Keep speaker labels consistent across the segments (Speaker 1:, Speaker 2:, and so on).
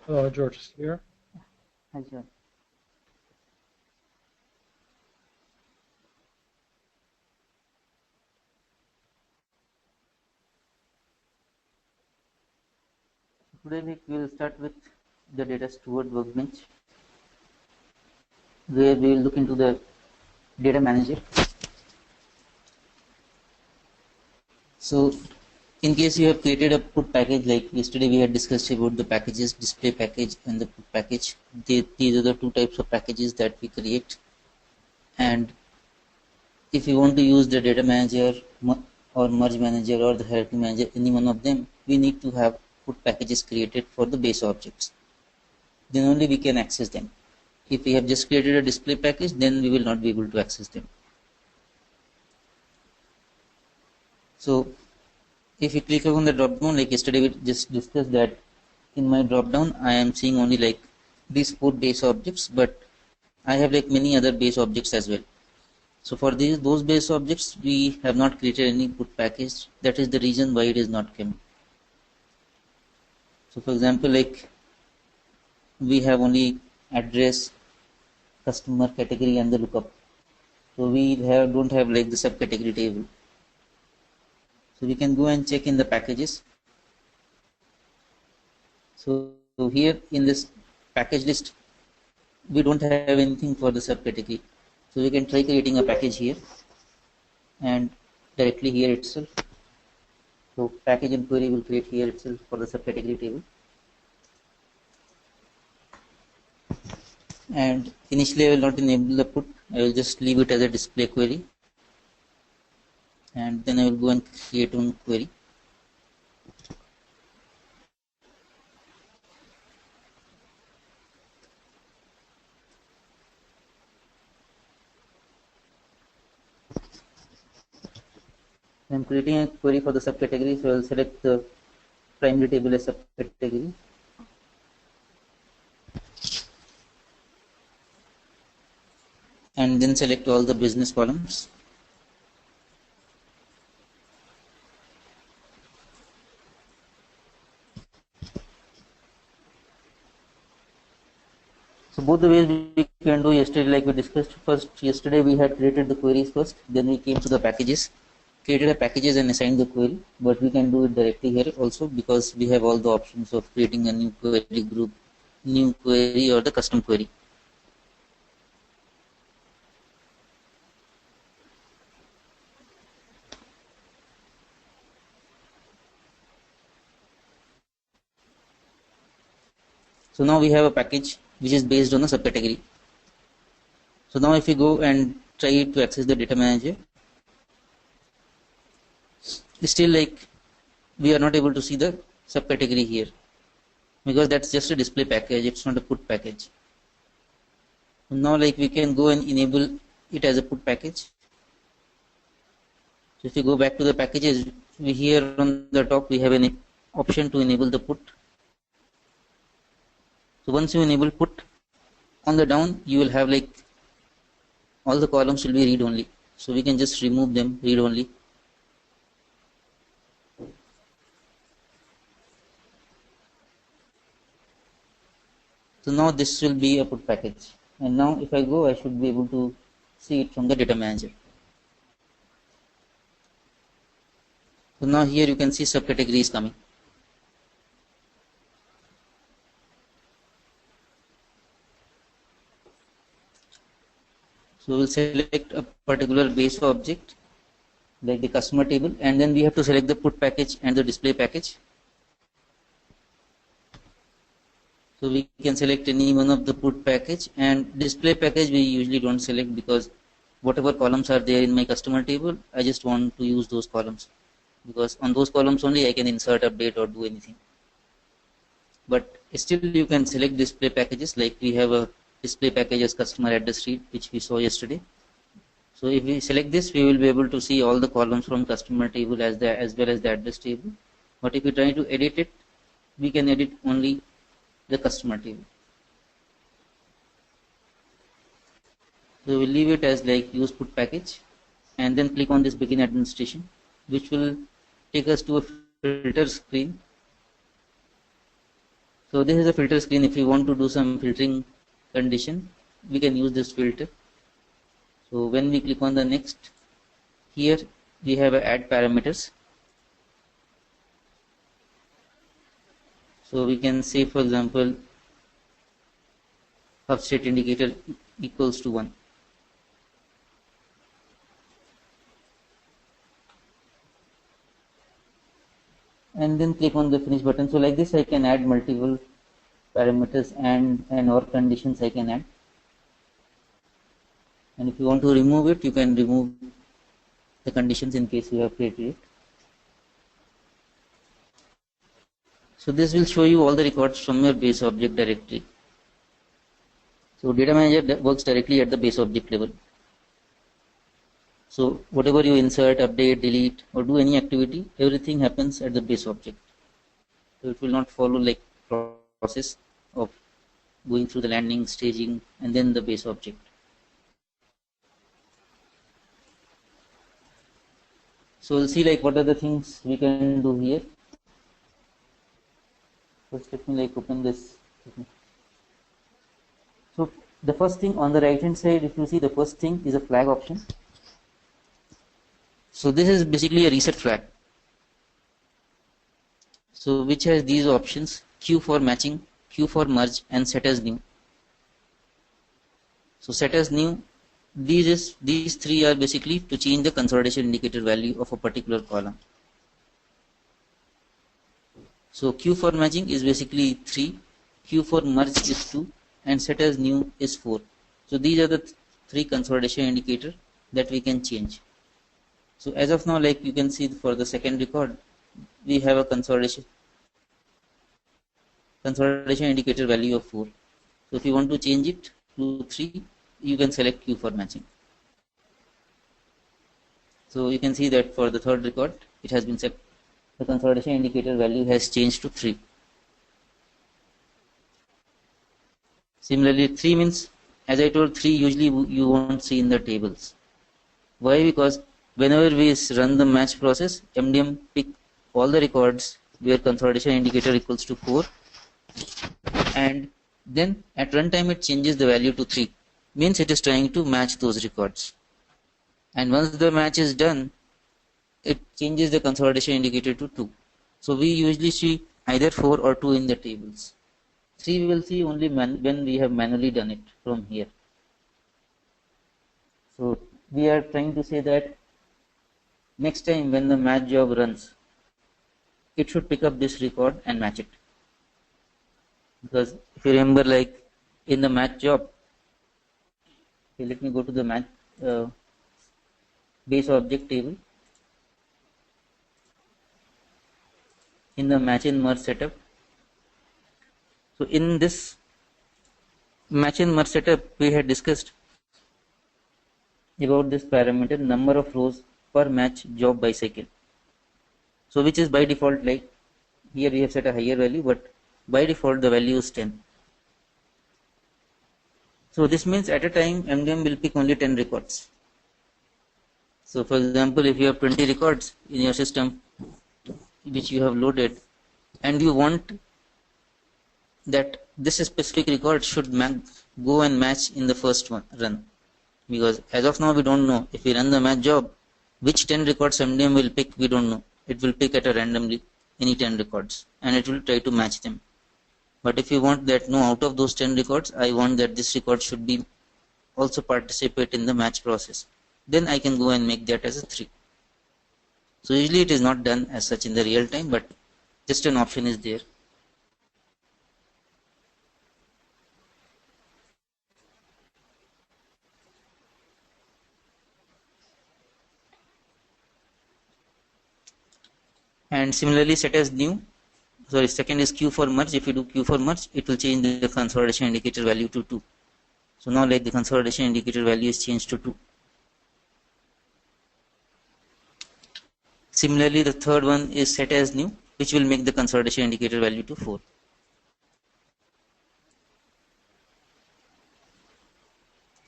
Speaker 1: George is here.
Speaker 2: Hi, sir. Today we will start with the data steward workbench, where we will look into the data manager. So in case you have created a put package, like yesterday we had discussed about the packages, display package and the put package. These are the two types of packages that we create. And if you want to use the data manager or merge manager or the hierarchy manager, any one of them, we need to have put packages created for the base objects. Then only we can access them. If we have just created a display package, then we will not be able to access them. So if you click on the drop down, like yesterday we just discussed that in my drop down I am seeing only like these 4 base objects, but I have like many other base objects as well. So for those base objects we have not created any put package. That is the reason why it is not coming. So for example, like we have only address, customer, category and the lookup. So we don't have like the subcategory table. So we can go and check in the packages. So here in this package list, we don't have anything for the subcategory. So we can try creating a package here and directly here itself. So package and query will create here itself for the subcategory table. And initially I will not enable the put. I will just leave it as a display query. And then I will go and create one query. I am creating a query for the subcategory, so I will select the primary table as subcategory. And then select all the business columns. So both the ways we can do yesterday, like we discussed. First, yesterday we had created the queries first, then we came to the packages, created a packages and assigned the query. But we can do it directly here also, because we have all the options of creating a new query group, new query or the custom query. So now we have a package which is based on the subcategory. So now if we go and try to access the data manager, still like we are not able to see the subcategory here, because that's just a display package, it's not a put package. Now like we can go and enable it as a put package. So if you go back to the packages, here on the top we have an option to enable the put. So once you enable put, on the down you will have like all the columns will be read only. So we can just remove them, read only. So now this will be a put package. And now if I go, I should be able to see it from the data manager. So now here you can see subcategory is coming. So we'll select a particular base object like the customer table, and then we have to select the put package and the display package. So we can select any one of the put package, and display package we usually don't select, because whatever columns are there in my customer table, I just want to use those columns, because on those columns only I can insert, update or do anything. But still you can select display packages, like we have a display package as customer address read, which we saw yesterday. So if we select this, we will be able to see all the columns from customer table as well as the address table. But if we try to edit it, we can edit only the customer table. So we'll leave it as like use put package, and then click on this begin administration, which will take us to a filter screen. So this is a filter screen. If you want to do some filtering condition, we can use this filter. So when we click on the next, here we have a add parameters. So we can say, for example, upstate indicator equals to 1. And then click on the finish button. So like this I can add multiple parameters and or conditions I can add. And if you want to remove it, you can remove the conditions in case you have created it. So this will show you all the records from your base object directory. So data manager works directly at the base object level. So whatever you insert, update, delete, or do any activity, everything happens at the base object. So it will not follow like process of going through the landing, staging, and then the base object. So we'll see like what are the things we can do here. First let me like open this. So the first thing on the right hand side, if you see, the first thing is a flag option. So this is basically a reset flag. So which has these options: queue for matching, queue for merge, and set as new. So set as new, these three are basically to change the consolidation indicator value of a particular column. So queue for matching is basically 3, queue for merge is 2, and set as new is 4. So these are the three consolidation indicators that we can change. So as of now, like you can see, for the second record, we have a consolidation indicator value of 4. So if you want to change it to 3, you can select queue for matching. So you can see that for the third record, it has been set. The consolidation indicator value has changed to 3. Similarly, 3 means, as I told, 3 usually you won't see in the tables. Why? Because whenever we run the match process, MDM pick all the records where consolidation indicator equals to 4, and then at runtime it changes the value to 3. Means it is trying to match those records. And once the match is done, it changes the consolidation indicator to 2. So we usually see either 4 or 2 in the tables. 3 we will see only when we have manually done it from here. So we are trying to say that next time when the match job runs, it should pick up this record and match it. Because if you remember, like in the match job, okay, let me go to the match base object table. In the match and merge setup, so in this match and merge setup, we had discussed about this parameter number of rows per match job by cycle. So which is by default, like here we have set a higher value, but by default the value is 10. So this means at a time MDM will pick only 10 records. So for example, if you have 20 records in your system which you have loaded, and you want that this specific record should go and match in the first run, because as of now we don't know if we run the match job which 10 records MDM will pick. We don't know. It will pick at a randomly any 10 records and it will try to match them. But if you want that, no, out of those 10 records I want that this record should be also participate in the match process, then I can go and make that as a 3. So usually it is not done as such in the real time, but just an option is there. And similarly, set as new. Sorry, second is queue for merge. If you do queue for merge, it will change the consolidation indicator value to 2. So now like the consolidation indicator value is changed to 2. Similarly, the third one is set as new, which will make the consolidation indicator value to 4.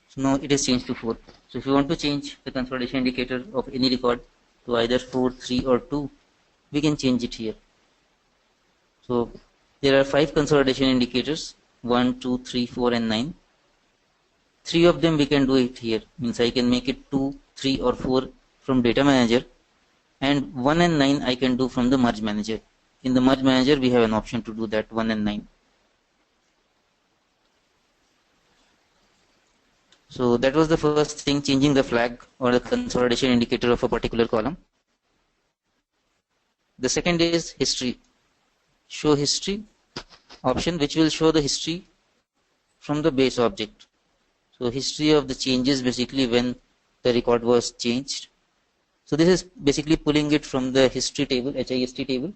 Speaker 2: So now it is changed to 4. So if you want to change the consolidation indicator of any record to either 4, 3 or 2, we can change it here. So There are 5 consolidation indicators, 1, 2, 3, 4 and 9. 3 of them we can do it here, means I can make it 2, 3 or 4 from data manager, and 1 and 9 I can do from the merge manager. In the merge manager we have an option to do that 1 and 9. So that was the first thing, changing the flag or the consolidation indicator of a particular column. The second is history. Show history option, which will show the history from the base object. So history of the changes, basically when the record was changed. So this is basically pulling it from the history table, HIST table,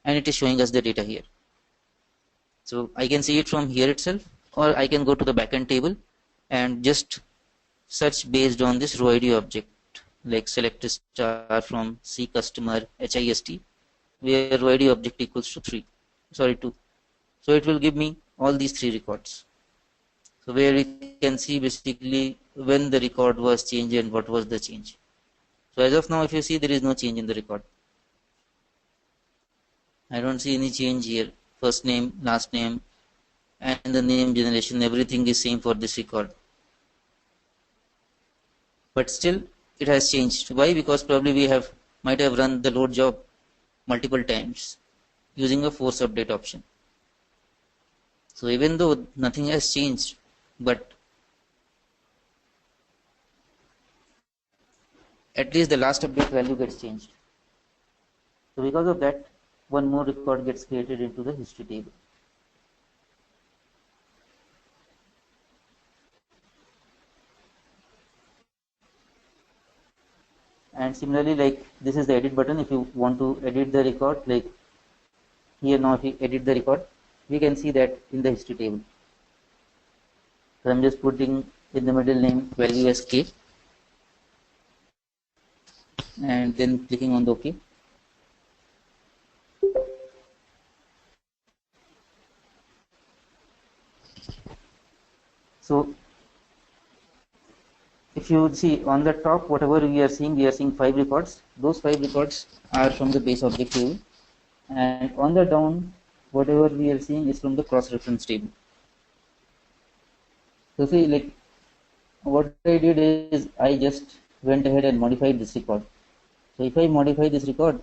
Speaker 2: and it is showing us the data here. So I can see it from here itself, or I can go to the backend table and just search based on this row ID object, like select a star from C customer HIST, where row ID object equals to 2. So it will give me all these 3 records. So where we can see basically when the record was changed and what was the change. So as of now, if you see, there is no change in the record. I don't see any change here. First name, last name, and the name generation, everything is same for this record. But still it has changed. Why? Because probably we might have run the load job multiple times using a force update option. So even though nothing has changed, but at least the last update value gets changed. So because of that, one more record gets created into the history table. And similarly, like this is the edit button. If you want to edit the record, like here now, if you edit the record, we can see that in the history table. So I'm just putting in the middle name value as K, and then clicking on the OK. So if you see on the top, whatever we are seeing 5 records. Those 5 records are from the base object table, and on the down, whatever we are seeing is from the cross-reference table. So see, like what I did is I just went ahead and modified this record. So if I modify this record,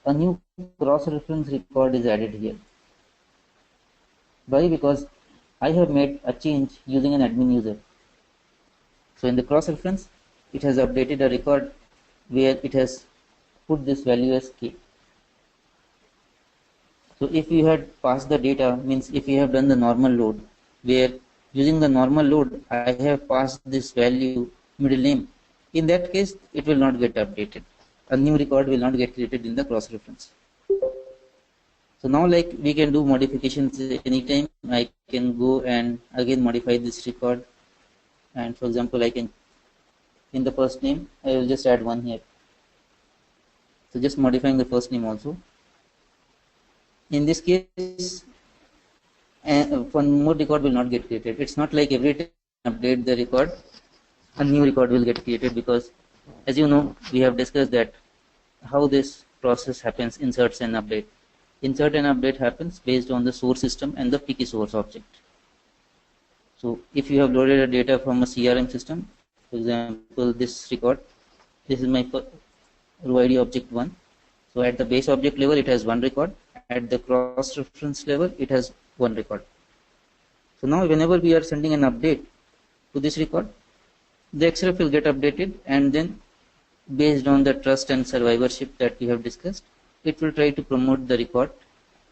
Speaker 2: a new cross-reference record is added here. Why? Because I have made a change using an admin user. So in the cross-reference, it has updated a record where it has put this value as K. So if you had passed the data, means if you have done the normal load, where using the normal load, I have passed this value middle name. In that case, it will not get updated. A new record will not get created in the cross-reference. So now, like we can do modifications anytime. I can go and again modify this record. And for example, I can, in the first name, I will just add 1 here. So just modifying the first name also. In this case, one more record will not get created. It's not like every time I update the record, a new record will get created, because as you know, we have discussed that how this process happens, inserts and update. Insert and update happens based on the source system and the picky source object. So if you have loaded a data from a CRM system, for example, this record, this is my row ID object 1. So at the base object level, it has 1 record. At the cross-reference level, it has 1 record. So now whenever we are sending an update to this record, the XREF will get updated, and then based on the trust and survivorship that we have discussed, it will try to promote the record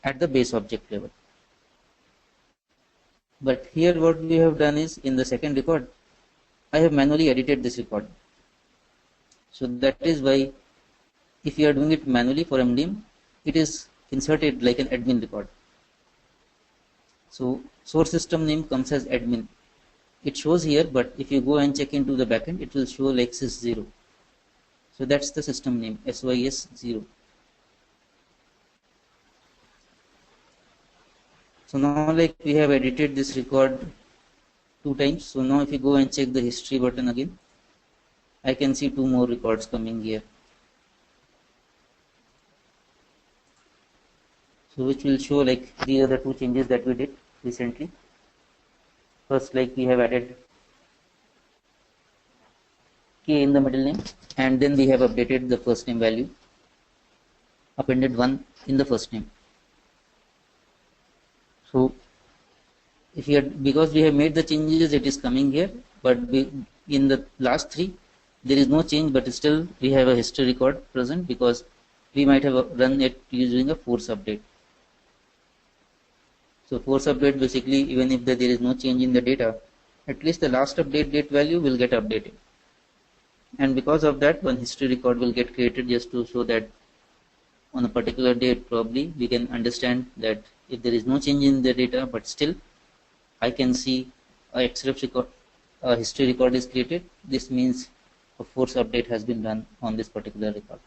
Speaker 2: at the base object level. But here what we have done is, in the second record, I have manually edited this record. So that is why if you are doing it manually for MDM, it is inserted like an admin record. So source system name comes as admin. It shows here, but if you go and check into the backend, it will show like sys0. So that's the system name, sys0. So now, like we have edited this record 2 times. So now if you go and check the history button again, I can see 2 more records coming here. So which will show like these are the two changes that we did recently. First, like we have added K in the middle name, and then we have updated the first name value, appended 1 in the first name. So if you had, because we have made the changes, it is coming here, but in the last three there is no change, but still we have a history record present because we might have run it using a force update. So force update, basically even if there is no change in the data, at least the last update date value will get updated, and because of that one history record will get created just to show that on a particular date probably we can understand that if there is no change in the data, but still I can see a XREF record, a history record is created. This means a force update has been done on this particular record.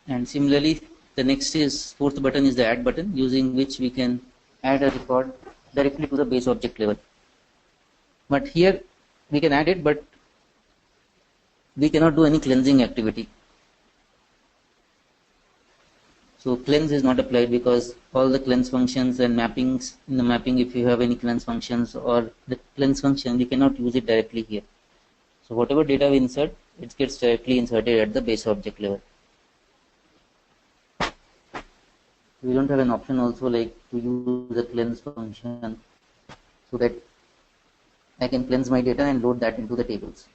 Speaker 2: And similarly, the next is fourth button is the add button, using which we can add a record directly to the base object level. But here we can add it, but we cannot do any cleansing activity. So cleanse is not applied because all the cleanse functions and mappings in the mapping, if you have any cleanse functions or the cleanse function, we cannot use it directly here. So whatever data we insert, it gets directly inserted at the base object level. We don't have an option also like to use the cleanse function so that I can cleanse my data and load that into the tables.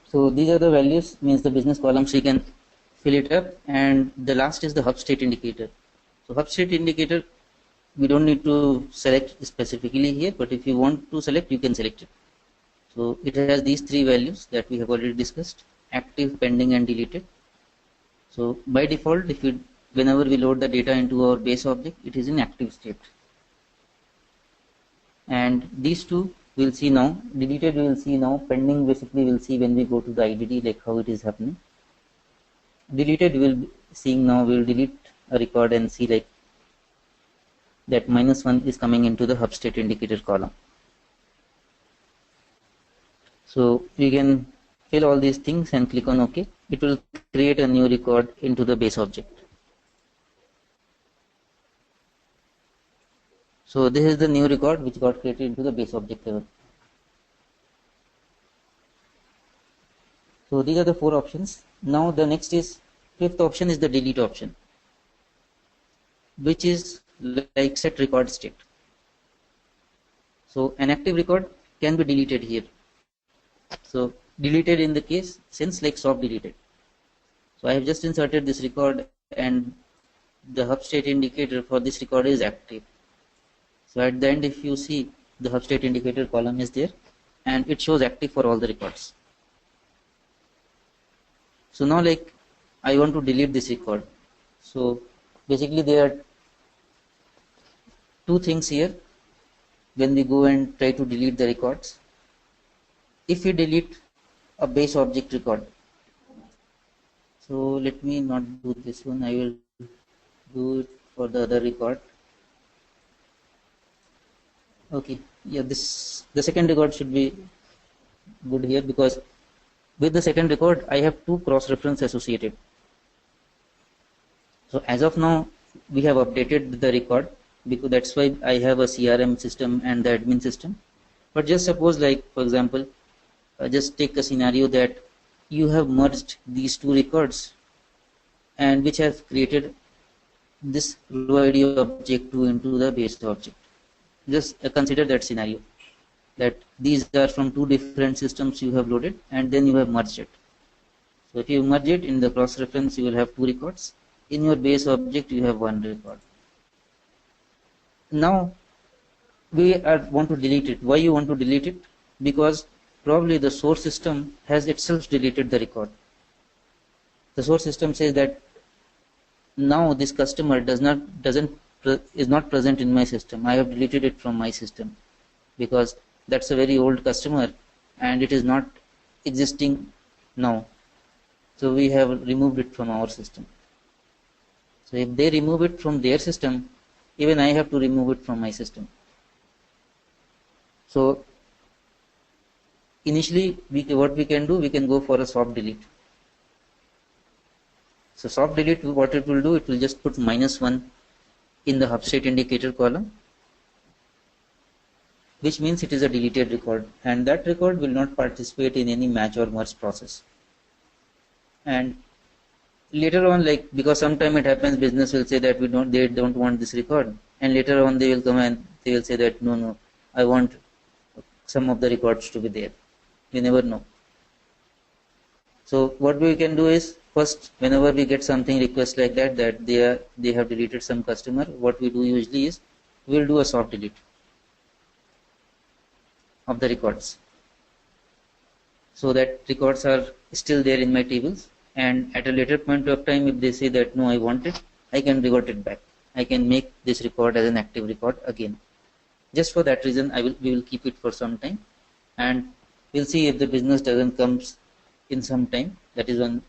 Speaker 2: So these are the values, means the business columns we can fill it up, and the last is the hub state indicator. So hub state indicator we don't need to select specifically here, but if you want to select, you can select it. So it has these three values that we have already discussed: active, pending, and deleted. So by default, if you whenever we load the data into our base object, it is in active state. And these two we'll see now. Deleted we will see now. Pending basically we'll see when we go to the IDD, like how it is happening. Deleted we will be seeing now. We will delete a record and see like that -1 is coming into the hub state indicator column. So we can fill all these things and click on OK. It will create a new record into the base object. So this is the new record which got created into the base object level. So these are the four options. Now the next is, fifth option is the delete option, which is like set record state. So an active record can be deleted here. So deleted in the case since like soft deleted. So I have just inserted this record and the hub state indicator for this record is active. So at the end, if you see, the hub state indicator column is there and it shows active for all the records. So now like I want to delete this record. So basically there are two things here when we go and try to delete the records. If we delete a base object record, so let me not do this one, I will do it for the other record. Okay, yeah, the second record should be good here, because with the second record I have two cross reference associated. So as of now we have updated the record, because that's why I have a CRM system and the admin system. But just suppose, like for example, just take a scenario that you have merged these two records and which have created this row ID object 2 into the base object. Just consider that scenario, that these are from two different systems you have loaded and then you have merged it. So if you merge it in the cross reference, you will have two records. In your base object you have one record. Now we want to delete it. Why you want to delete it? Because probably the source system has itself deleted the record. The source system says that now this customer is not present in my system. I have deleted it from my system because that's a very old customer and it is not existing now. So we have removed it from our system. So if they remove it from their system, even I have to remove it from my system. So initially what we can do, we can go for a soft delete. So soft delete, what it will do, it will just put -1 in the hub state indicator column, which means it is a deleted record, and that record will not participate in any match or merge process. And later on, like, because sometime it happens, business will say that they don't want this record, and later on they will come and they will say that no, I want some of the records to be there. You never know. So what we can do is, first, whenever we get something request like that they have deleted some customer, what we do usually is we'll do a soft delete of the records, so that records are still there in my tables, and at a later point of time, if they say that no, I want it, I can revert it back. I can make this record as an active record again. Just for that reason, we will keep it for some time, and we'll see if the business doesn't comes in some time, that is on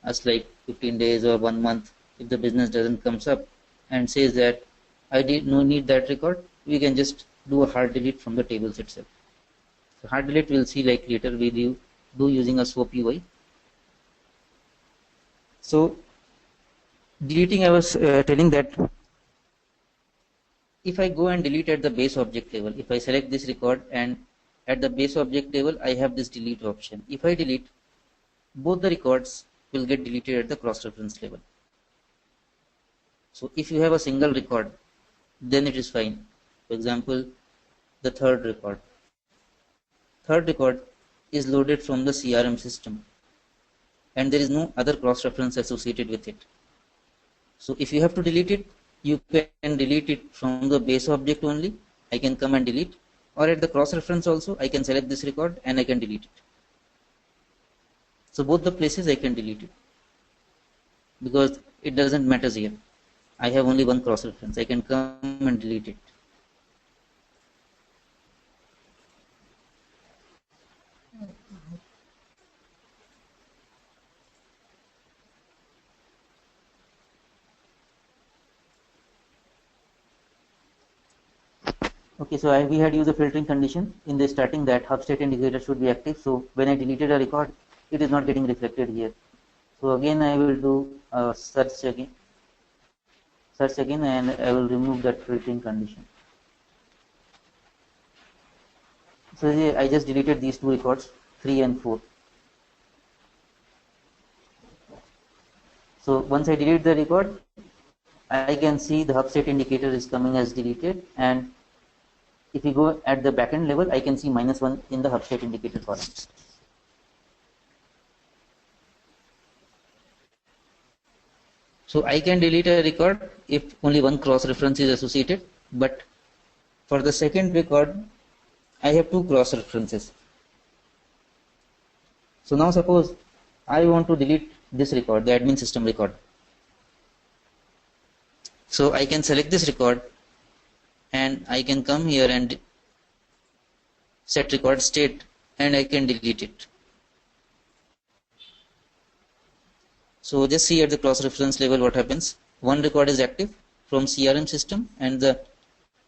Speaker 2: us like 15 days or 1 month. If the business doesn't comes up and says that I did no need that record, we can just do a hard delete from the tables itself. So hard delete we'll see like later we do using a SOAP UI. So deleting, I was telling that if I go and delete at the base object level, if I select this record and at the base object level I have this delete option. If I delete, both the records will get deleted at the cross reference level. So if you have a single record, then it is fine. For example, the third record is loaded from the CRM system and there is no other cross reference associated with it. So if you have to delete it, you can delete it from the base object only. I can come and delete, or at the cross reference also I can select this record and I can delete it. So both the places I can delete it, because it doesn't matter here. I have only one cross reference. I can come and delete it. Okay, so we had used a filtering condition in the starting that hub state indicator should be active. So when I deleted a record, it is not getting reflected here. So again I will do a search again, and I will remove that filtering condition. So I just deleted these two records, 3 and 4. So once I delete the record, I can see the hub state indicator is coming as deleted, and if you go at the backend level, I can see -1 in the hub state indicator column. So I can delete a record if only one cross reference is associated, but for the second record, I have two cross references. So now suppose I want to delete this record, the admin system record. So I can select this record and I can come here and set record state and I can delete it. So just see at the cross reference level what happens. One record is active from CRM system and the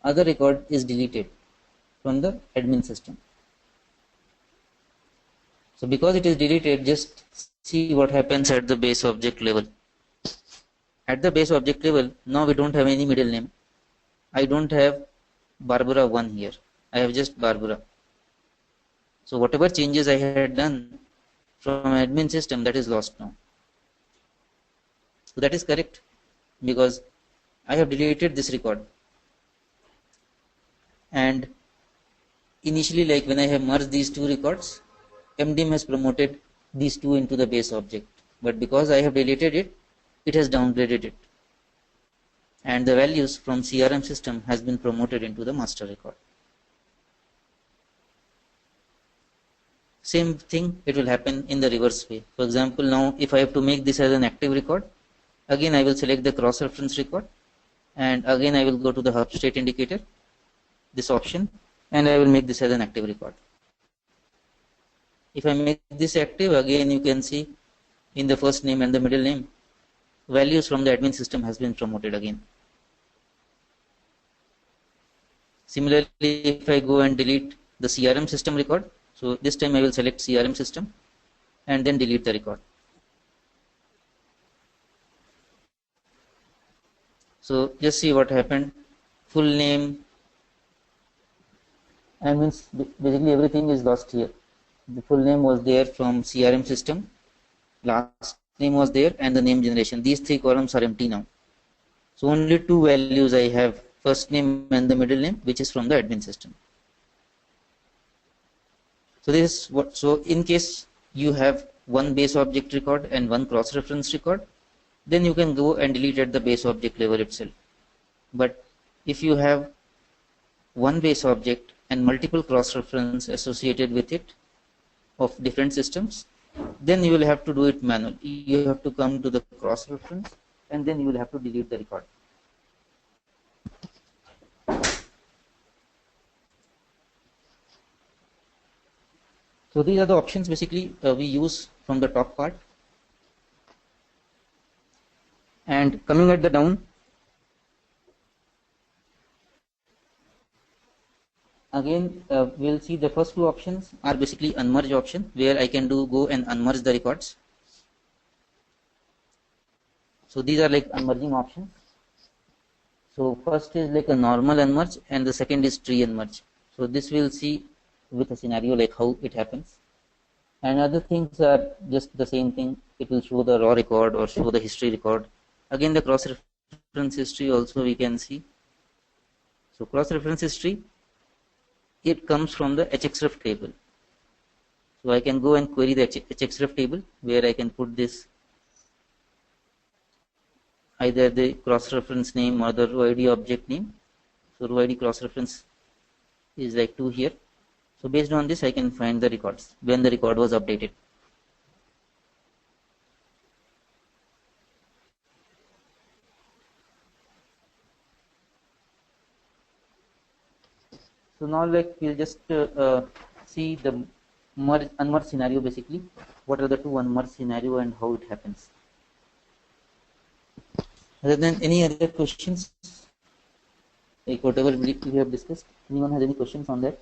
Speaker 2: other record is deleted from the admin system. So because it is deleted, just see what happens at the base object level. At the base object level, now we don't have any middle name. I don't have Barbara 1 here. I have just Barbara. So whatever changes I had done from admin system, that is lost now. So that is correct because I have deleted this record. And initially, like when I have merged these two records, MDM has promoted these two into the base object. But because I have deleted it, it has downgraded it. And the values from CRM system has been promoted into the master record. Same thing, it will happen in the reverse way. For example, now if I have to make this as an active record, Again, I will select the cross-reference record, and again I will go to the hub state indicator, this option, and I will make this as an active record. If I make this active, again you can see in the first name and the middle name, values from the admin system has been promoted again. Similarly, if I go and delete the CRM system record, so this time I will select CRM system and then delete the record. So just see what happened. Full name, and means basically everything is lost here. The full name was there from CRM system, last name was there, and the name generation. These three columns are empty now. So only two values I have, first name and the middle name, which is from the admin system. So this is what, so in case you have one base object record and one cross-reference record, then you can go and delete at the base object level itself. But if you have one base object and multiple cross-reference associated with it of different systems, then you will have to do it manually. You have to come to the cross-reference and then you will have to delete the record. So these are the options basically we use from the top part. And coming at the down, again we'll see the first two options are basically unmerge option, where I can go and unmerge the records. So these are like unmerging options. So first is like a normal unmerge and the second is tree unmerge. So this we'll see with a scenario like how it happens. And other things are just the same thing. It will show the raw record or show the history record. Again, the cross-reference history also we can see. So cross-reference history, it comes from the hxref table. So I can go and query the hxref table, where I can put this either the cross-reference name or the row ID object name. So row ID cross-reference is like 2 here. So based on this I can find the records when the record was updated. So now like we'll just see the unmerge scenario basically. What are the two unmerge scenario and how it happens. Other than any other questions, like whatever we have discussed, anyone has any questions on that?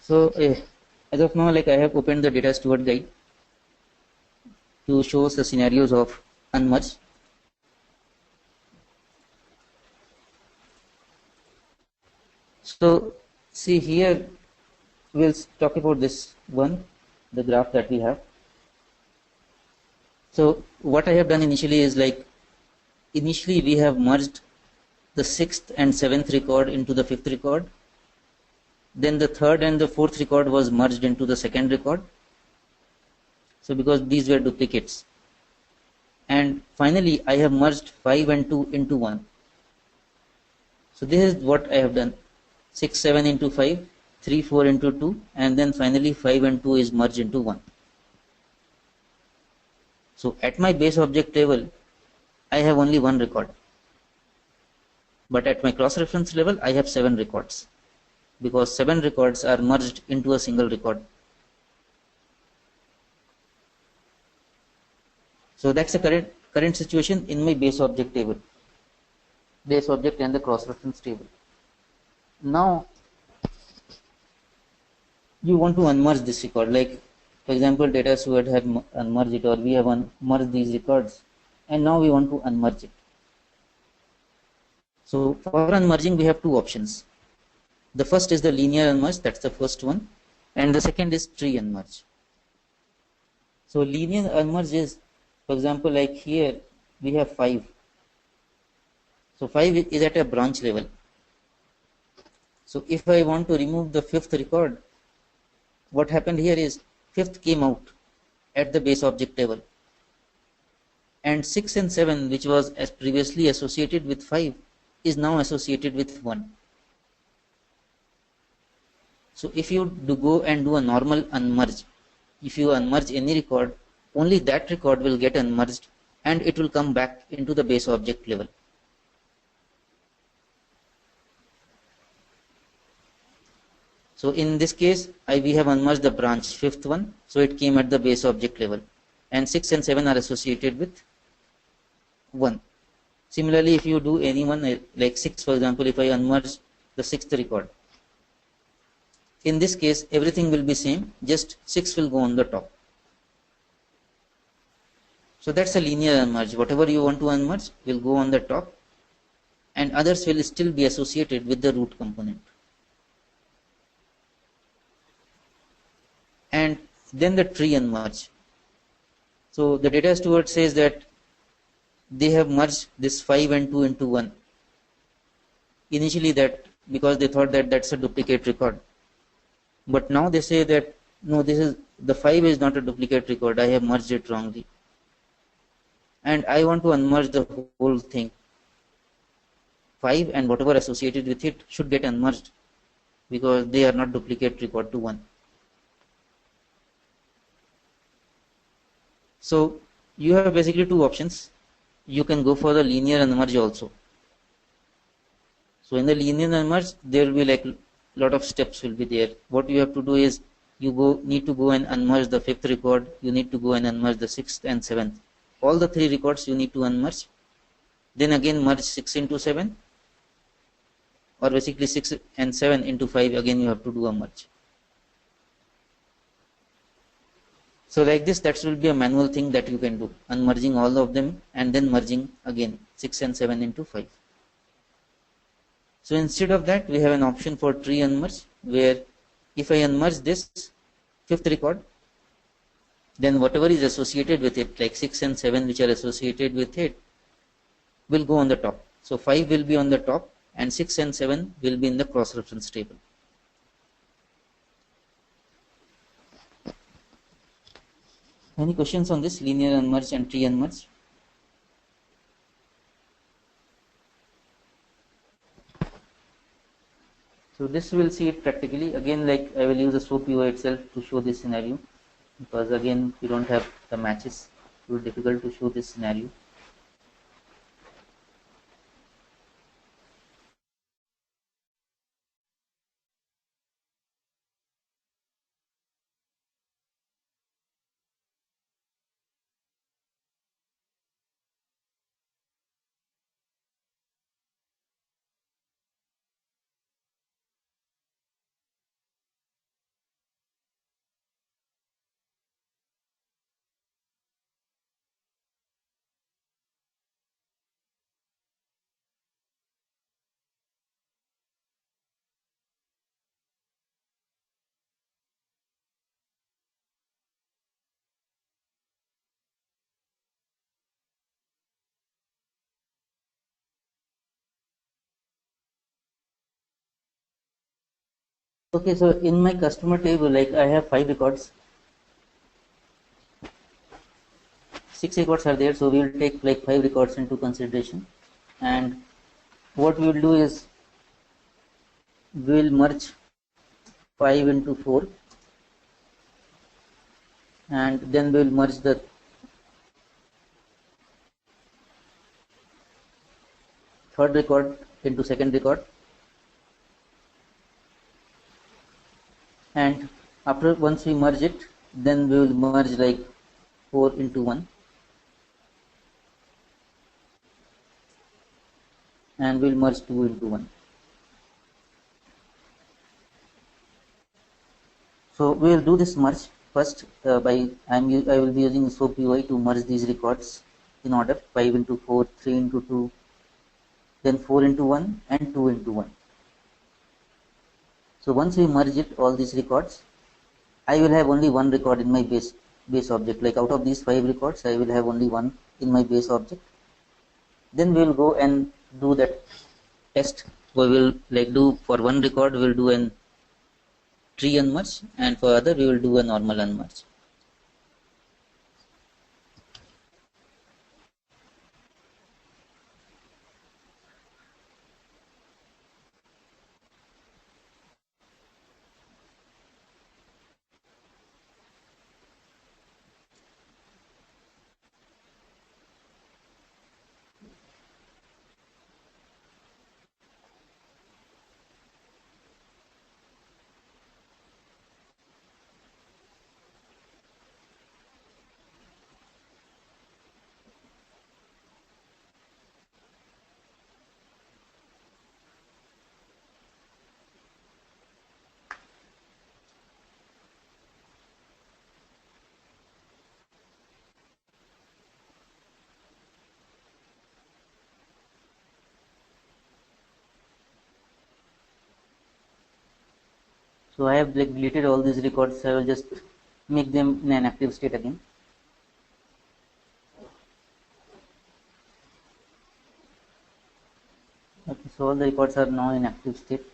Speaker 2: So as of now, like I have opened the data steward guide to show the scenarios of unmerge. So see here, we'll talk about this one, the graph that we have. So what I have done initially is like, initially we have merged the 6th and 7th record into the 5th record. Then the 3rd and the 4th record was merged into the 2nd record. So because these were duplicates. And finally I have merged 5 and 2 into 1. So this is what I have done. 6, 7 into 5, 3, 4 into 2, and then finally 5 and 2 is merged into 1. So at my base object level, I have only one record. But at my cross-reference level, I have 7 records. Because 7 records are merged into a single record. So that's the current situation in my base object table, base object and the cross-reference table. Now you want to unmerge this record, like for example data steward have unmerged it, or we have unmerged these records, and now we want to unmerge it. So for unmerging we have two options. The first is the linear unmerge, that's the first one, and the second is tree unmerge. So linear unmerge is, for example, like here we have 5 So 5 is at a branch level. So if I want to remove the fifth record, what happened here is fifth came out at the base object level, and 6 and 7, which was as previously associated with 5, is now associated with 1. So if you go and do a normal unmerge, if you unmerge any record, only that record will get unmerged and it will come back into the base object level. So in this case, we have unmerged the branch, fifth one, so it came at the base object level, and 6 and 7 are associated with 1. Similarly, if you do any one like 6, for example, if I unmerge the sixth record, in this case everything will be same, just 6 will go on the top. So that's a linear unmerge. Whatever you want to unmerge will go on the top, and others will still be associated with the root component. And then the tree unmerge. So the data steward says that they have merged this 5 and 2 into 1. Initially, that because they thought that that's a duplicate record, but now they say that no, this is the 5 is not a duplicate record. I have merged it wrongly, and I want to unmerge the whole thing. 5 and whatever associated with it should get unmerged because they are not duplicate record to 1. So you have basically two options. You can go for the linear unmerge also. So in the linear unmerge, there will be like lot of steps will be there. What you have to do is you need to go and unmerge the fifth record. You need to go and unmerge the sixth and seventh. All the three records you need to unmerge. Then again merge 6 into 7, or basically 6 and 7 into 5. Again you have to do a merge. So like this, that will be a manual thing that you can do, unmerging all of them and then merging again 6 and 7 into 5. So instead of that, we have an option for tree unmerge, where if I unmerge this fifth record, then whatever is associated with it, like 6 and 7 which are associated with it, will go on the top. So 5 will be on the top and 6 and 7 will be in the cross reference table. Any questions on this linear unmerge and tree unmerge? So this we will see it practically. Again, like I will use the SOAP UI itself to show this scenario, because again we don't have the matches. It will be difficult to show this scenario. Okay, so in my customer table, like I have 5 records. 6 records are there, so we will take like 5 records into consideration. And what we will do is we will merge 5 into 4, and then we will merge the third record into second record, and after once we merge it, then we will merge like 4 into 1, and we will merge 2 into 1. So we will do this merge first I will be using SOAP UI to merge these records in order: 5 into 4, 3 into 2, then 4 into 1 and 2 into 1. So once we merge it, all these records, I will have only one record in my base object. Like out of these 5 records, I will have only one in my base object. Then we will go and do that test. We will like do for one record we will do an tree unmerge, and for other we will do a normal unmerge. So I have like deleted all these records. I will just make them in an active state again. Okay, so all the records are now in active state.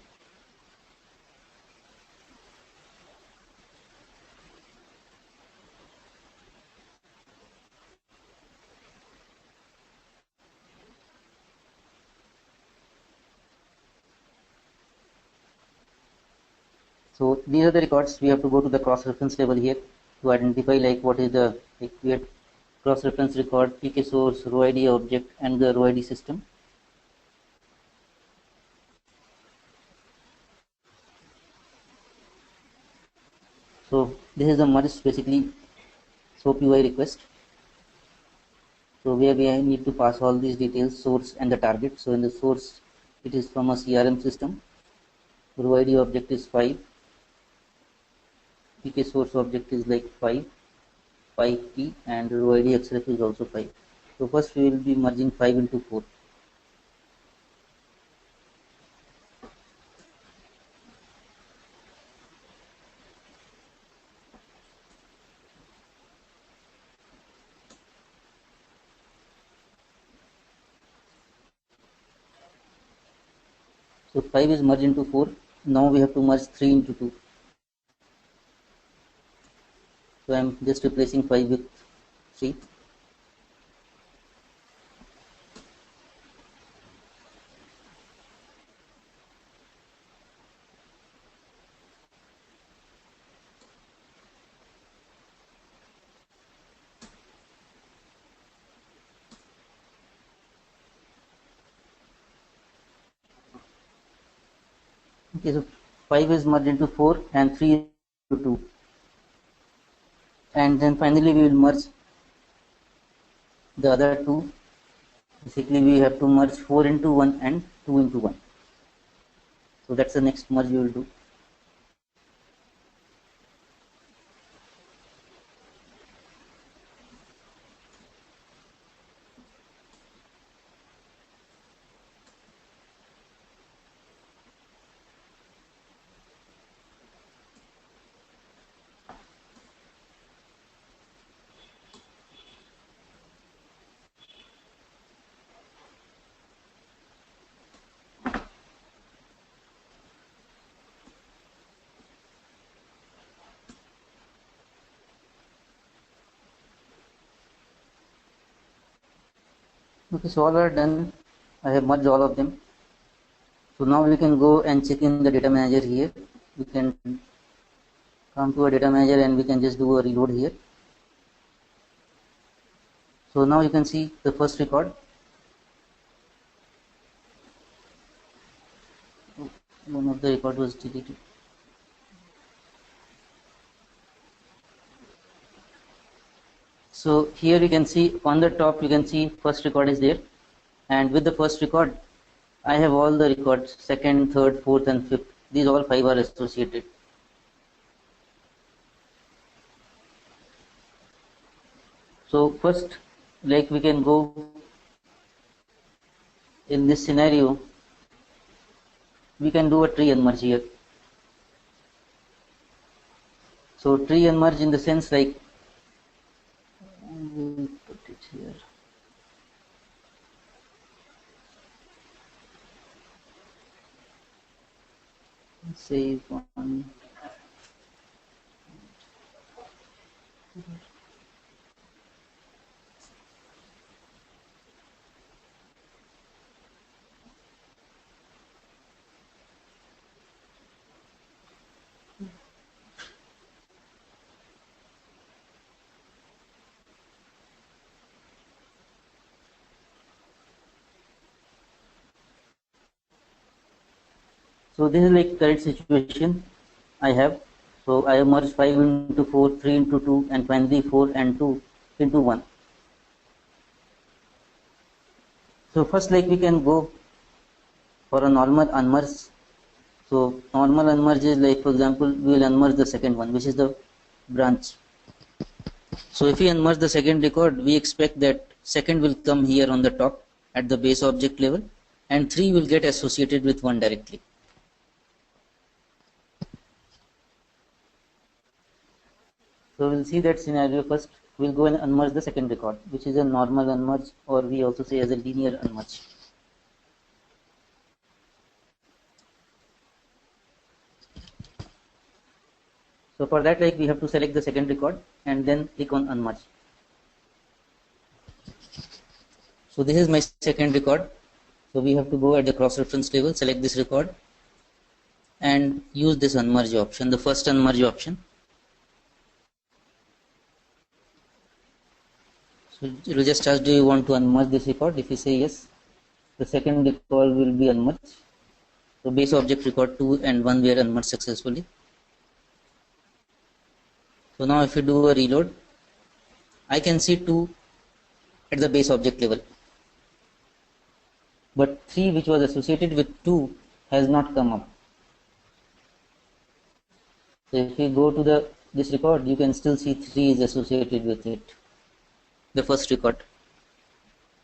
Speaker 2: So these are the records. We have to go to the cross-reference level here to identify like what is the like we have cross-reference record, PK source, row ID object, and the row ID system. So this is the merge basically SOAP UI request. So where we need to pass all these details, source and the target. So in the source, it is from a CRM system. Row ID object is 5. PK source object is like 5P, and row ID XREF is also 5. So first we will be merging 5 into 4. So 5 is merged into 4. Now we have to merge 3 into 2. So I am just replacing 5 with 3. Okay, so 5 is merged into 4 and 3 into 2. And then finally we will merge the other 2. Basically we have to merge 4 into 1 and 2 into 1. So that's the next merge we will do. Okay, so all are done. I have merged all of them. So now we can go and check in the data manager here. We can come to a data manager and we can just do a reload here. So now you can see the first record. One of the record was deleted. So here you can see on the top you can see first record is there, and with the first record I have all the records, second, third, fourth and fifth. These all 5 are associated. So first, like we can go in this scenario, we can do a tree unmerge here. So tree unmerge in the sense like, we'll put it here. Save one. So this is like current situation I have. So I have merged 5 into 4, 3 into 2, and finally 4 and 2 into 1. So first, like, we can go for a normal unmerge. So normal unmerge is like, for example, we will unmerge the second one, which is the branch. So if we unmerge the second record, we expect that second will come here on the top at the base object level, and 3 will get associated with 1 directly. So we'll see that scenario first. We'll go and unmerge the second record, which is a normal unmerge, or we also say as a linear unmerge. So for that, like, we have to select the second record and then click on unmerge. So this is my second record. So we have to go at the cross reference table, select this record, and use this unmerge option, the first unmerge option. So it will just ask, do you want to unmerge this record? If you say yes, the second record will be unmerged. So base object record 2 and 1 were unmerged successfully. So now if you do a reload, I can see 2 at the base object level, but 3 which was associated with 2 has not come up. So if you go to this record, you can still see 3 is associated with it, the first record.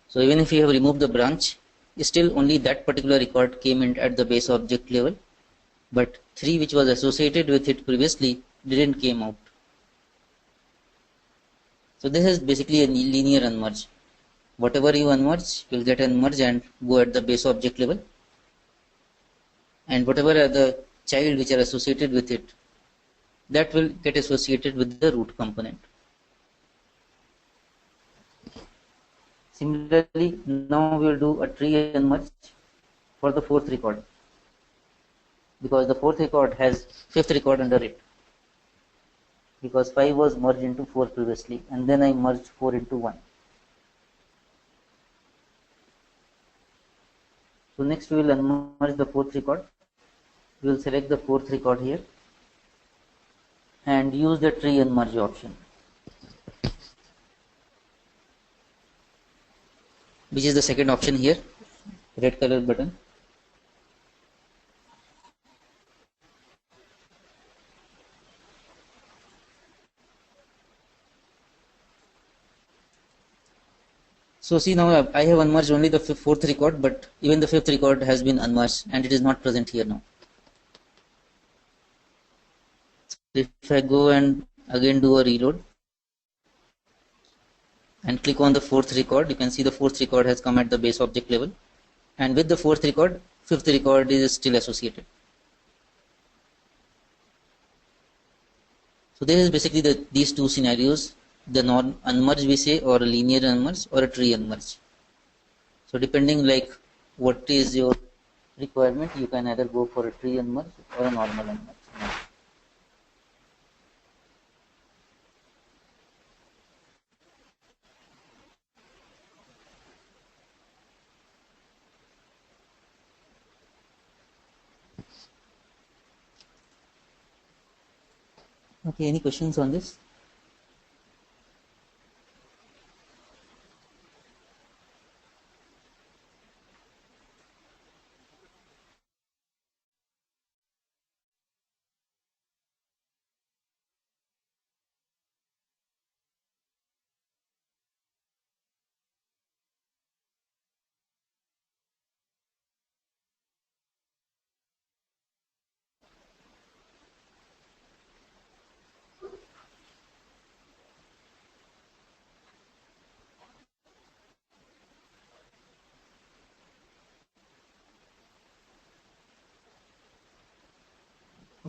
Speaker 2: So even if you have removed the branch, still only that particular record came in at the base object level, but 3 which was associated with it previously didn't came out. So this is basically a linear unmerge. Whatever you unmerge, you'll get unmerge and go at the base object level, and whatever are the child which are associated with it, that will get associated with the root component. Similarly, now we will do a tree unmerge for the fourth record, because the fourth record has fifth record under it, because 5 was merged into 4 previously, and then I merged 4 into 1. So next we will unmerge the fourth record. We will select the fourth record here and use the tree unmerge option, which is the second option here, red color button. So see, now I have unmerged only the fourth record, but even the fifth record has been unmerged and it is not present here now. If I go and again do a reload and click on the fourth record, you can see the fourth record has come at the base object level, and with the fourth record, fifth record is still associated. So this is basically these two scenarios, the unmerge we say, or a linear unmerge, or a tree unmerge. So depending like what is your requirement, you can either go for a tree unmerge or a normal unmerge. Okay, any questions on this?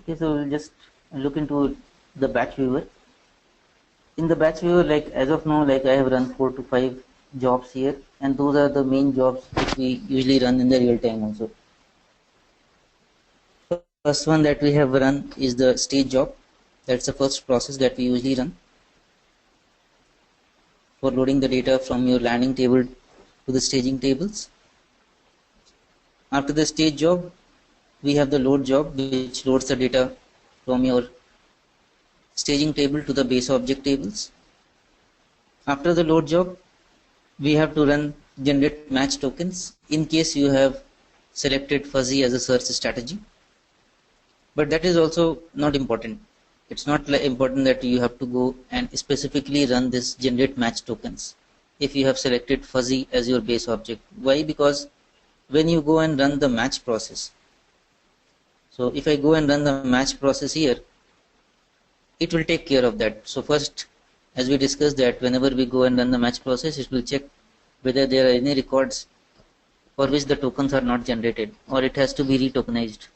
Speaker 2: Okay, so we'll just look into the batch viewer. In the batch viewer, like as of now, like I have run 4 to 5 jobs here, and those are the main jobs which we usually run in the real time also. First one that we have run is the stage job. That's the first process that we usually run for loading the data from your landing table to the staging tables. After the stage job, we have the load job, which loads the data from your staging table to the base object tables. After the load job, we have to run generate match tokens in case you have selected fuzzy as a search strategy. But that is also not important. It's not important that you have to go and specifically run this generate match tokens if you have selected fuzzy as your base object. Why? Because when you go and run the match process, so if I go and run the match process here, it will take care of that. So first, as we discussed, that whenever we go and run the match process, it will check whether there are any records for which the tokens are not generated, or it has to be retokenized.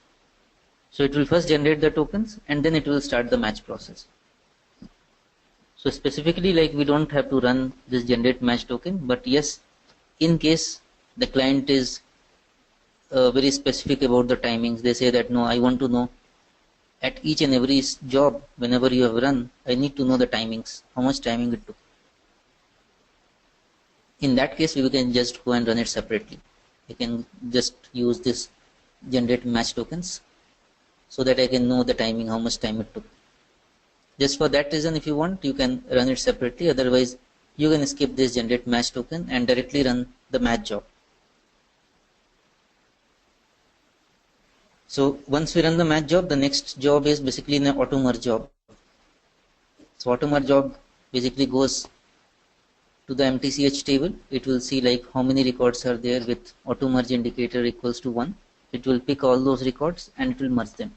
Speaker 2: So it will first generate the tokens and then it will start the match process. So specifically, like we don't have to run this generate match token, but yes, in case the client is very specific about the timings, they say that no, I want to know at each and every job whenever you have run, I need to know the timings, how much timing it took. In that case, we can just go and run it separately. We can just use this generate match tokens so that I can know the timing, how much time it took. Just for that reason, if you want, you can run it separately. Otherwise, you can skip this generate match token and directly run the match job. So once we run the match job, the next job is basically an auto merge job. So auto merge job basically goes to the MTCH table. It will see like how many records are there with auto merge indicator equals to 1. It will pick all those records and it will merge them.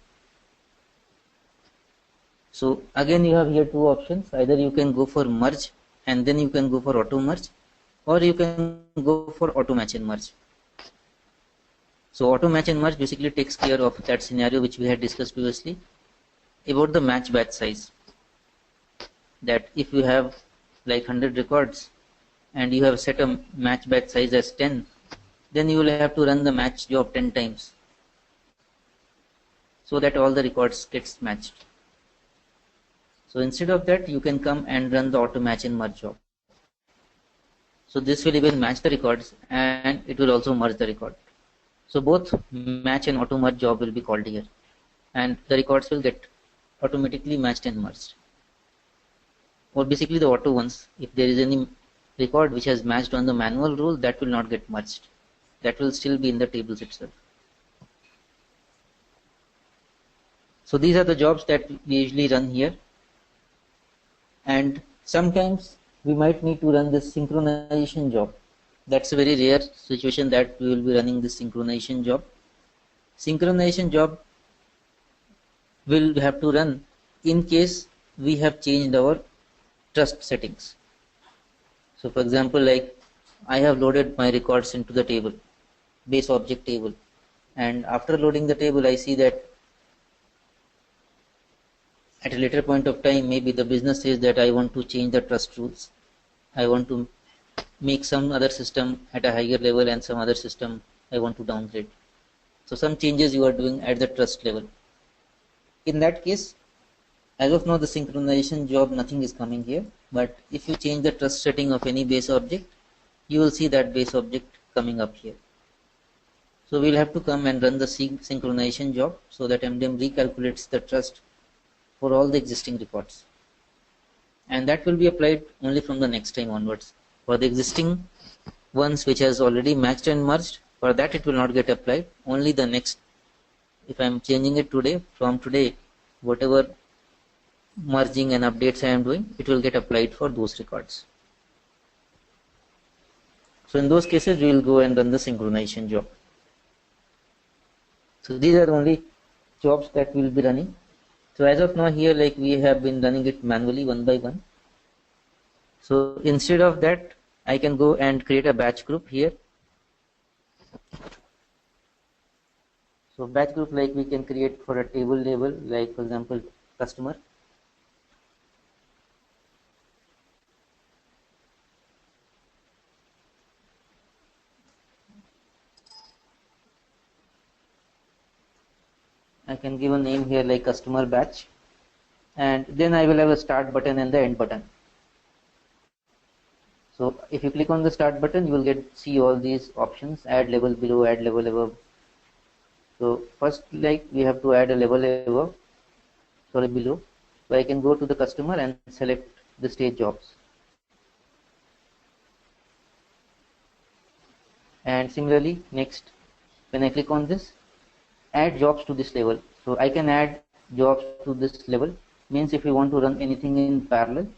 Speaker 2: So again, you have here two options. Either you can go for merge and then you can go for auto merge, or you can go for auto match and merge. So auto match and merge basically takes care of that scenario which we had discussed previously about the match batch size. That if you have like 100 records and you have set a match batch size as 10, then you will have to run the match job 10 times so that all the records gets matched. So instead of that, you can come and run the auto match and merge job. So this will even match the records and it will also merge the record. So both match and auto merge job will be called here, and the records will get automatically matched and merged. Or basically the auto ones, if there is any record which has matched on the manual rule, that will not get merged. That will still be in the tables itself. So these are the jobs that we usually run here. And sometimes we might need to run this synchronization job. That's a very rare situation that we will be running this synchronization job. Synchronization job will have to run in case we have changed our trust settings. So for example, like I have loaded my records into the table, base object table, and after loading the table, I see that at a later point of time, maybe the business says that I want to change the trust rules. I want to make some other system at a higher level and some other system I want to downgrade. So some changes you are doing at the trust level. In that case, as of now, the synchronization job, nothing is coming here. But if you change the trust setting of any base object, you will see that base object coming up here. So we'll have to come and run the synchronization job so that MDM recalculates the trust for all the existing records. And that will be applied only from the next time onwards. For the existing ones which has already matched and merged, for that it will not get applied. Only the next, if I am changing it today, from today, whatever merging and updates I am doing, it will get applied for those records. So in those cases, we will go and run the synchronization job. So these are the only jobs that we will be running. So as of now here, like we have been running it manually one by one. So instead of that, I can go and create a batch group here. So batch group, like we can create for a table label, like for example customer. I can give a name here like customer batch, and then I will have a start button and the end button. So if you click on the start button, you will see all these options: add label below, add label above. So first, like we have to add a label above, sorry, below. So I can go to the customer and select the stage jobs. And similarly, next, when I click on this, add jobs to this level. So I can add jobs to this level. Means if you want to run anything in parallel,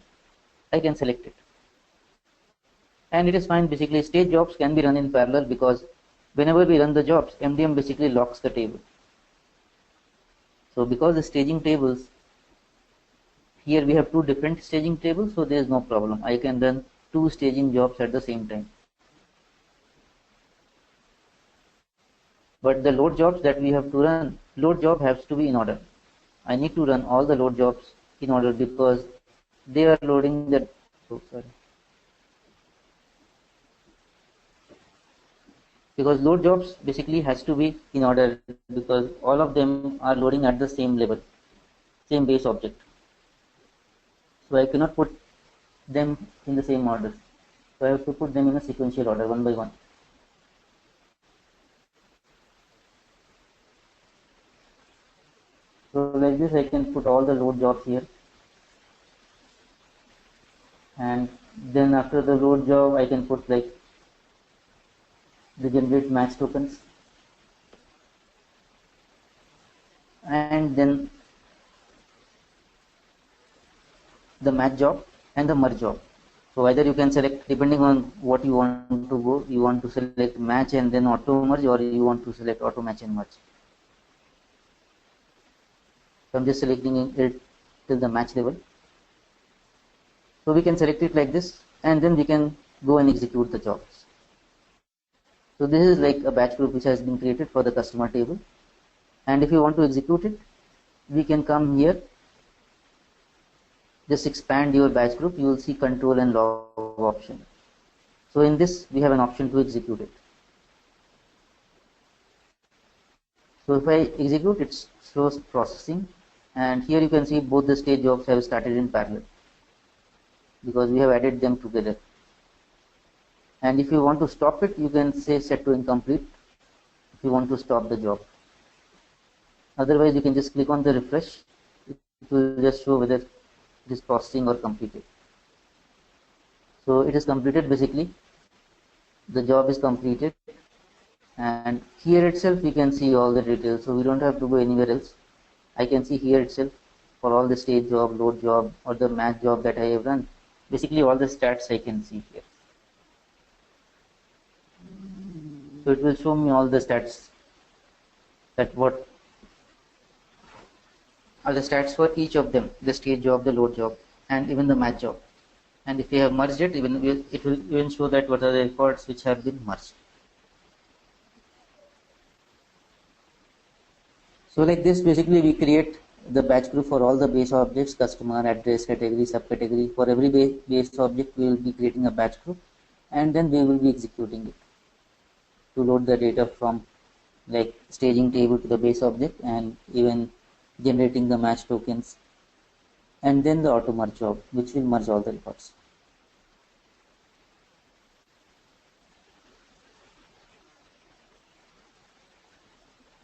Speaker 2: I can select it. And it is fine. Basically, stage jobs can be run in parallel because whenever we run the jobs, MDM basically locks the table. So because the staging tables, here we have two different staging tables, so there is no problem. I can run two staging jobs at the same time. But the load jobs that we have to run, load job has to be in order. I need to run all the load jobs in order because they are loading the, because load jobs basically has to be in order because all of them are loading at the same level, same base object. So I cannot put them in the same order. So I have to put them in a sequential order, one by one. So like this, I can put all the load jobs here. And then after the load job, I can put like the generate match tokens. And then the match job and the merge job. So either you can select depending on what you want to go. You want to select match and then auto merge, or you want to select auto match and merge. So I'm just selecting it till the match level. So we can select it like this, and then we can go and execute the jobs. So this is like a batch group which has been created for the customer table. And if you want to execute it, we can come here, just expand your batch group. You will see control and log option. So in this, we have an option to execute it. So if I execute, it shows processing, and here you can see both the stage jobs have started in parallel because we have added them together. And if you want to stop it, you can say set to incomplete if you want to stop the job. Otherwise, you can just click on the refresh. It will just show whether it is processing or completed. So it is completed. Basically, the job is completed, and here itself we can see all the details. So we don't have to go anywhere else. I can see here itself for all the stage job, load job, or the match job that I have run. Basically, all the stats I can see here. So it will show me all the stats, that what are the stats for each of them, the stage job, the load job, and even the match job. And if we have merged it, it will even show that what are the records which have been merged. So like this, basically we create the batch group for all the base objects: customer, address, category, subcategory. For every base object, we will be creating a batch group, and then we will be executing it to load the data from like staging table to the base object, and even generating the match tokens, and then the auto merge job, which will merge all the records.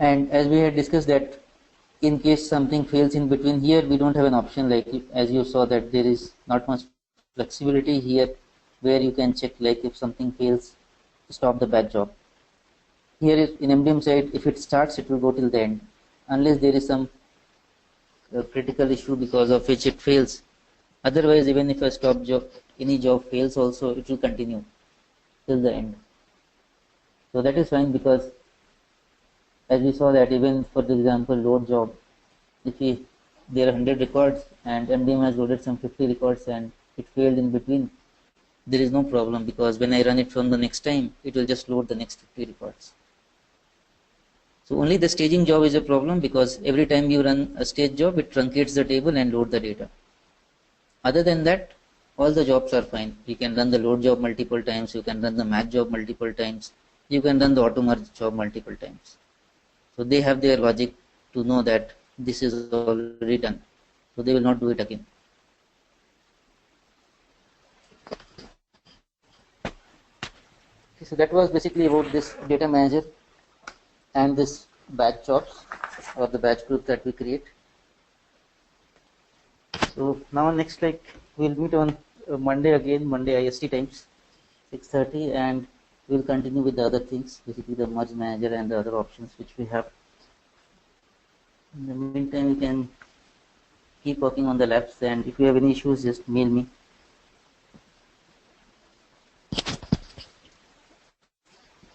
Speaker 2: And as we had discussed that in case something fails in between, here we don't have an option, like as you saw that there is not much flexibility here where you can check like if something fails to stop the batch job. Here in MDM side, if it starts, it will go till the end unless there is some critical issue because of which it fails. Otherwise, even if a stop job, any job fails also, it will continue till the end. So that is fine, because as we saw that even for the example load job, if there are 100 records and MDM has loaded some 50 records and it failed in between, there is no problem, because when I run it from the next time, it will just load the next 50 records. So only the staging job is a problem, because every time you run a stage job, it truncates the table and load the data. Other than that, all the jobs are fine. You can run the load job multiple times, you can run the match job multiple times, you can run the auto merge job multiple times. So they have their logic to know that this is already done. So they will not do it again. Okay, so that was basically about this data manager and this batch jobs or the batch group that we create. So now next, like, we'll meet on Monday again, Monday IST times 6:30, and we'll continue with the other things, basically the merge manager and the other options which we have. In the meantime, you can keep working on the labs, and if you have any issues, just mail me.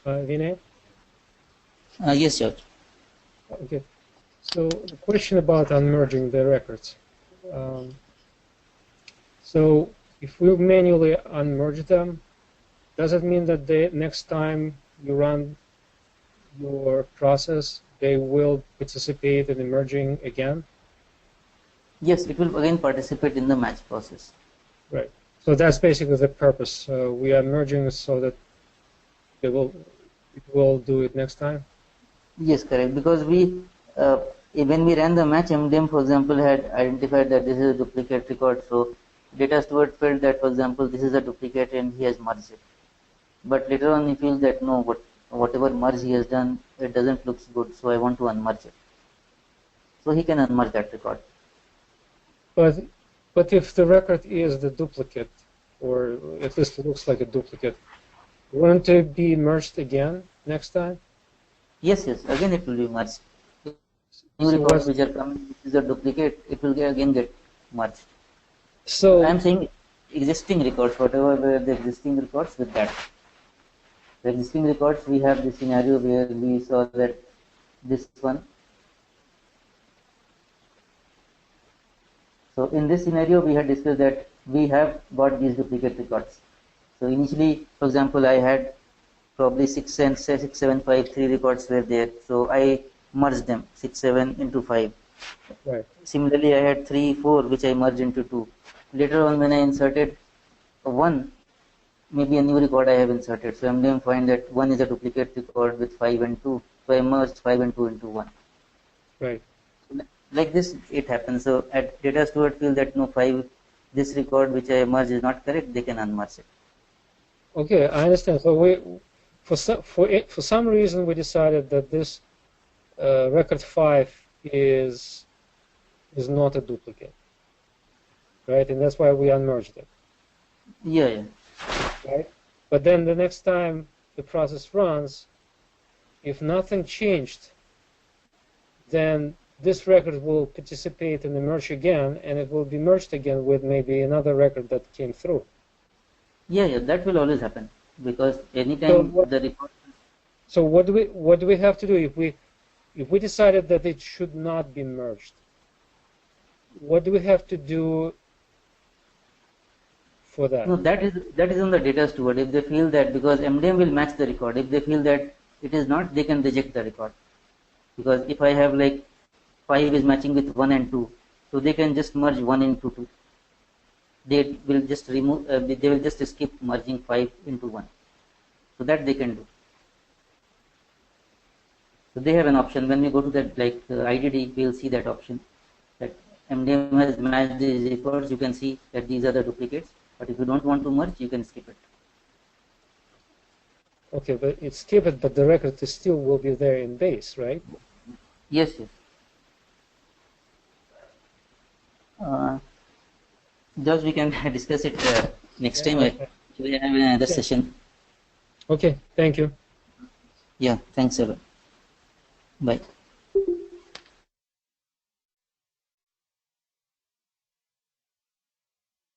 Speaker 1: Vinay?
Speaker 2: Yes, George.
Speaker 1: Okay. So the question about unmerging the records. So if we manually unmerge them, does it mean that the next time you run your process, they will participate in the merging again?
Speaker 2: Yes, it will again participate in the match process.
Speaker 1: Right. So that's basically the purpose. We are merging so that it will do it next time?
Speaker 2: Yes, correct. Because when we ran the match, MDM, for example, had identified that this is a duplicate record. So data steward felt that, for example, this is a duplicate and he has merged it. But later on he feels that no, whatever merge he has done, it doesn't look good, so I want to unmerge it. So he can unmerge that record.
Speaker 1: But if the record is the duplicate, or at least it looks like a duplicate, won't it be merged again next time?
Speaker 2: Yes, again it will be merged. New
Speaker 1: So
Speaker 2: records which are coming, which is a duplicate, it will again get merged.
Speaker 1: So
Speaker 2: I am saying existing records, whatever were the existing records, with that. The existing records, we have this scenario where we saw that this one. So in this scenario, we had discussed that we have got these duplicate records. So initially, for example, I had probably 6 and 6, 7, 5, 3 records were there. So I merged them 6, 7 into 5.
Speaker 1: right.
Speaker 2: Similarly, I had 3, 4, which I merged into 2. Later on, when I inserted 1, maybe a new record I have inserted. So MDM find that 1 is a duplicate record with 5 and 2. So I merged 5 and 2 into 1.
Speaker 1: Right.
Speaker 2: Like this, it happens. So at data steward feel that no, 5, this record which I merged is not correct, they can unmerge it.
Speaker 1: Okay, I understand. So for some reason we decided that this record 5 is not a duplicate, right? And that's why we unmerged it.
Speaker 2: Yeah.
Speaker 1: Right. But then the next time the process runs, if nothing changed, then this record will participate in the merge again, and it will be merged again with maybe another record that came through.
Speaker 2: Yeah, that will always happen, because anytime the record.
Speaker 1: So what do we have to do if we decided that it should not be merged? What do we have to do for that?
Speaker 2: No, that is on the data steward. If they feel that, because MDM will match the record, if they feel that it is not, they can reject the record. Because if I have like 5 is matching with 1 and 2, so they can just merge 1 into 2. They will just remove. They will just skip merging 5 into 1. So that they can do. So they have an option. When we go to that IDD, we will see that option. That MDM has matched these records. You can see that these are the duplicates. But if you don't want to merge, you can skip it.
Speaker 1: Okay, but it's skip it, but the record still will be there in base, right?
Speaker 2: Yes. Just we can discuss it next time. We have another session.
Speaker 1: Okay, thank you.
Speaker 2: Yeah, thanks a lot. Bye.